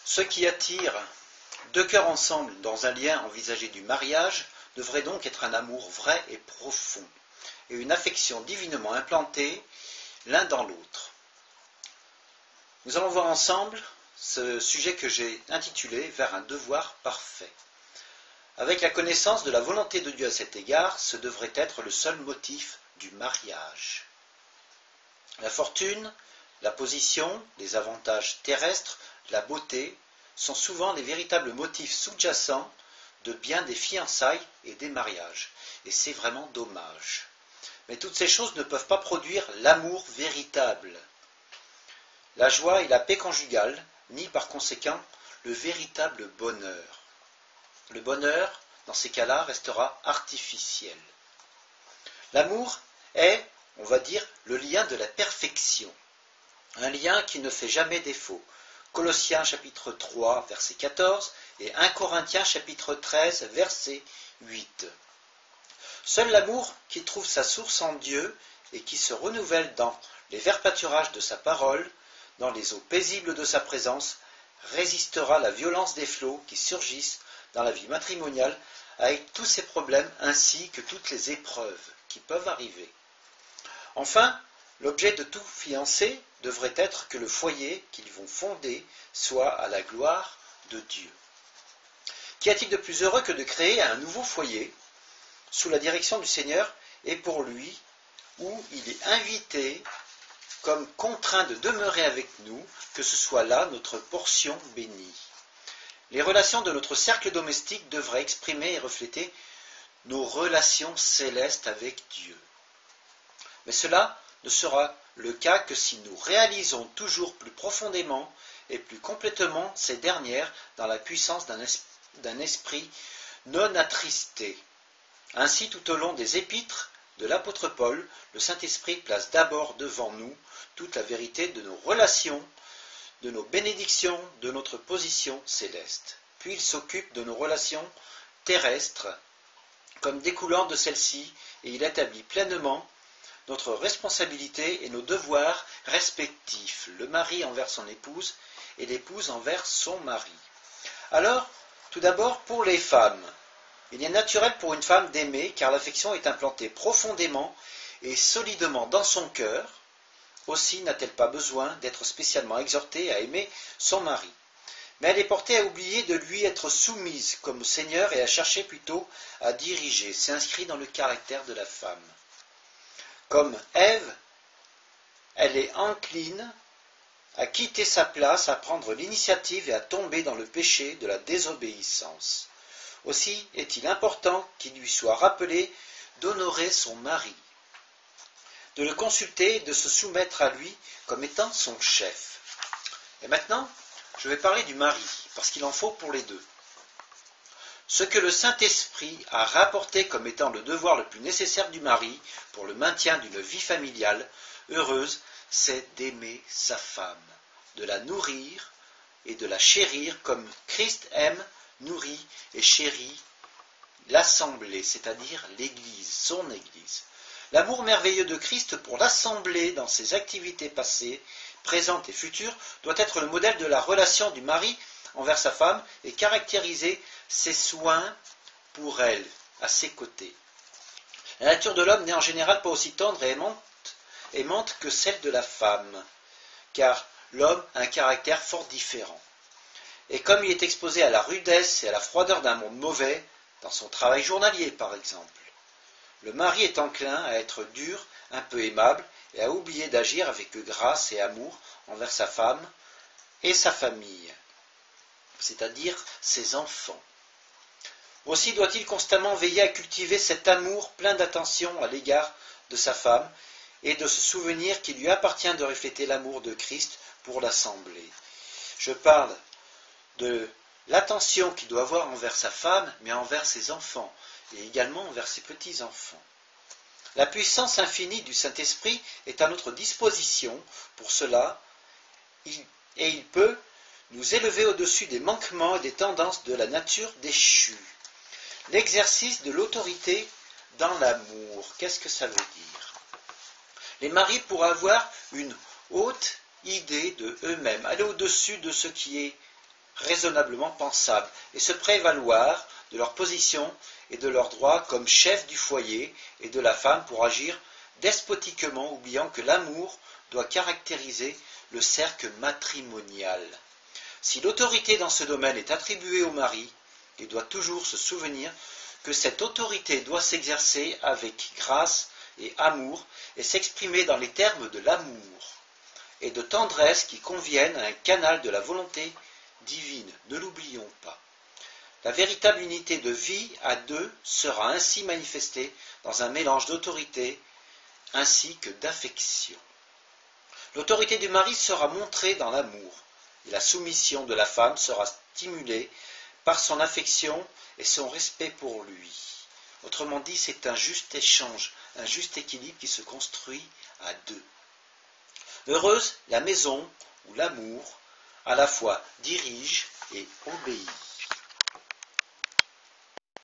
Ce qui attire deux cœurs ensemble dans un lien envisagé du mariage devrait donc être un amour vrai et profond, et une affection divinement implantée l'un dans l'autre. Nous allons voir ensemble ce sujet que j'ai intitulé « Vers un devoir parfait ». Avec la connaissance de la volonté de Dieu à cet égard, ce devrait être le seul motif du mariage. La fortune, la position, les avantages terrestres, la beauté sont souvent les véritables motifs sous-jacents de bien des fiançailles et des mariages. Et c'est vraiment dommage. Mais toutes ces choses ne peuvent pas produire l'amour véritable, la joie et la paix conjugale, ni par conséquent le véritable bonheur. Le bonheur, dans ces cas-là, restera artificiel. L'amour est, on va dire, le lien de la perfection, un lien qui ne fait jamais défaut. Colossiens chapitre 3, verset 14 et 1 Corinthiens chapitre 13, verset 8. Seul l'amour qui trouve sa source en Dieu et qui se renouvelle dans les verts pâturages de sa parole, dans les eaux paisibles de sa présence, résistera à la violence des flots qui surgissent dans la vie matrimoniale avec tous ses problèmes ainsi que toutes les épreuves qui peuvent arriver. Enfin, l'objet de tout fiancé devrait être que le foyer qu'ils vont fonder soit à la gloire de Dieu. Qu'y a-t-il de plus heureux que de créer un nouveau foyer sous la direction du Seigneur et pour lui, où il est invité comme contraint de demeurer avec nous, que ce soit là notre portion bénie. Les relations de notre cercle domestique devraient exprimer et refléter nos relations célestes avec Dieu. Mais cela ne sera le cas que si nous réalisons toujours plus profondément et plus complètement ces dernières dans la puissance d'un esprit non attristé. Ainsi, tout au long des épîtres de l'apôtre Paul, le Saint-Esprit place d'abord devant nous toute la vérité de nos relations, de nos bénédictions, de notre position céleste. Puis il s'occupe de nos relations terrestres comme découlant de celles-ci et il établit pleinement notre responsabilité et nos devoirs respectifs, le mari envers son épouse et l'épouse envers son mari. Alors, tout d'abord pour les femmes. Il est naturel pour une femme d'aimer car l'affection est implantée profondément et solidement dans son cœur. Aussi n'a-t-elle pas besoin d'être spécialement exhortée à aimer son mari. Mais elle est portée à oublier de lui être soumise comme au Seigneur et à chercher plutôt à diriger. C'est inscrit dans le caractère de la femme. Comme Ève, elle est encline à quitter sa place, à prendre l'initiative et à tomber dans le péché de la désobéissance. Aussi est-il important qu'il lui soit rappelé d'honorer son mari, de le consulter et de se soumettre à lui comme étant son chef. Et maintenant, je vais parler du mari, parce qu'il en faut pour les deux. Ce que le Saint-Esprit a rapporté comme étant le devoir le plus nécessaire du mari pour le maintien d'une vie familiale heureuse, c'est d'aimer sa femme, de la nourrir et de la chérir comme Christ aime, nourrit et chérit l'assemblée, c'est-à-dire l'Église, son Église. L'amour merveilleux de Christ pour l'assemblée dans ses activités passées, présentes et futures doit être le modèle de la relation du mari envers sa femme et caractériser ses soins pour elle, à ses côtés. La nature de l'homme n'est en général pas aussi tendre et aimante que celle de la femme, car l'homme a un caractère fort différent. Et comme il est exposé à la rudesse et à la froideur d'un monde mauvais, dans son travail journalier par exemple, le mari est enclin à être dur, un peu aimable, et à oublier d'agir avec grâce et amour envers sa femme et sa famille, c'est-à-dire ses enfants. Aussi doit-il constamment veiller à cultiver cet amour plein d'attention à l'égard de sa femme et de se souvenir qu'il lui appartient de refléter l'amour de Christ pour l'assemblée. Je parle de l'attention qu'il doit avoir envers sa femme, mais envers ses enfants, et également envers ses petits-enfants. La puissance infinie du Saint-Esprit est à notre disposition pour cela, et il peut nous élever au-dessus des manquements et des tendances de la nature déchue. L'exercice de l'autorité dans l'amour, qu'est-ce que ça veut dire? Les maris pourraient avoir une haute idée de eux-mêmes, aller au-dessus de ce qui est raisonnablement pensables et se prévaloir de leur position et de leurs droits comme chef du foyer et de la femme pour agir despotiquement, oubliant que l'amour doit caractériser le cercle matrimonial. Si l'autorité dans ce domaine est attribuée au mari, il doit toujours se souvenir que cette autorité doit s'exercer avec grâce et amour et s'exprimer dans les termes de l'amour et de tendresse qui conviennent à un canal de la volonté divine. Ne l'oublions pas. La véritable unité de vie à deux sera ainsi manifestée dans un mélange d'autorité ainsi que d'affection. L'autorité du mari sera montrée dans l'amour et la soumission de la femme sera stimulée par son affection et son respect pour lui. Autrement dit, c'est un juste échange, un juste équilibre qui se construit à deux. Heureuse la maison où l'amour à la fois dirige et obéit.